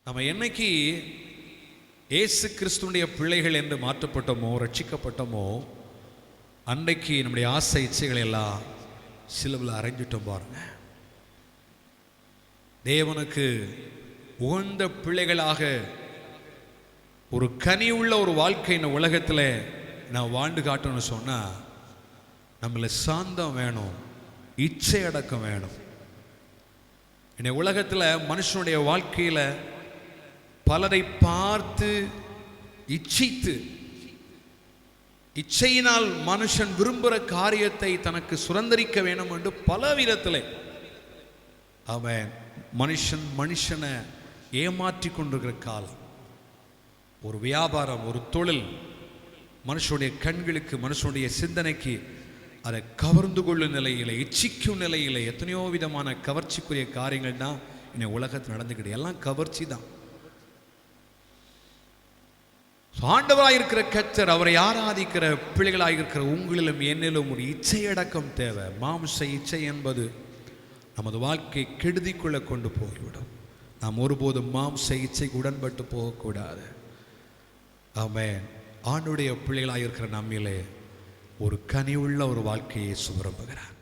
நம்ம என்னைக்கு இயேசு கிறிஸ்துடைய பிள்ளைகள் என்று மாற்றப்பட்டோமோ, ரட்சிக்கப்பட்டோமோ, அன்றைக்கு நம்முடைய ஆசை இச்சைகளை எல்லாம் சிலுவையில் அறைஞ்சிட்டோம் பாருங்க. தேவனுக்கு உகந்த பிள்ளைகளாக ஒரு கனி உள்ள ஒரு வாழ்க்கை இந்த உலகத்தில் நான் வாழ்ந்து காட்டணும்னு சொன்னால் நம்மளை சாந்தம் வேணும், இச்சை அடக்கம் வேணும். இந்த உலகத்தில் மனுஷனுடைய வாழ்க்கையில் பலரை பார்த்து இச்சித்து, இச்சையினால் மனுஷன் விரும்புகிற காரியத்தை தனக்கு சுதந்திரிக்க வேணும் என்று பல விதத்தில் அவன் மனுஷனை ஏமாற்றி கொண்டிருக்கிற காலம். ஒரு வியாபாரம், ஒரு தொழில் மனுஷனுடைய கண்களுக்கு, மனுஷனுடைய சிந்தனைக்கு அதை கவர்ந்து கொள்ளும் நிலையில், இச்சிக்கும் நிலையில் எத்தனையோ விதமான கவர்ச்சிக்குரிய காரியங்கள் தான் இந்த உலகத்தில் நடந்துக்கிட்டு, எல்லாம் கவர்ச்சி தான். ஆண்டவராயிருக்கிற கர்த்தர், அவரை ஆராதிக்கிற பிள்ளைகளாயிருக்கிற உங்களிலும் என்னிலும் ஒரு இச்சையடக்கம் தேவை. மாம்ச இச்சை என்பது நமது வாழ்க்கை கெடுதிக்குள்ள கொண்டு போய்விடும். நாம் ஒருபோதும் மாம்ச இச்சைக்கு உடன்பட்டு போகக்கூடாது. ஆமென். ஆண்டுடைய பிள்ளைகளாயிருக்கிற நம்மிலே ஒரு கனிவுள்ள ஒரு வாழ்க்கையை விரும்புகிறார்.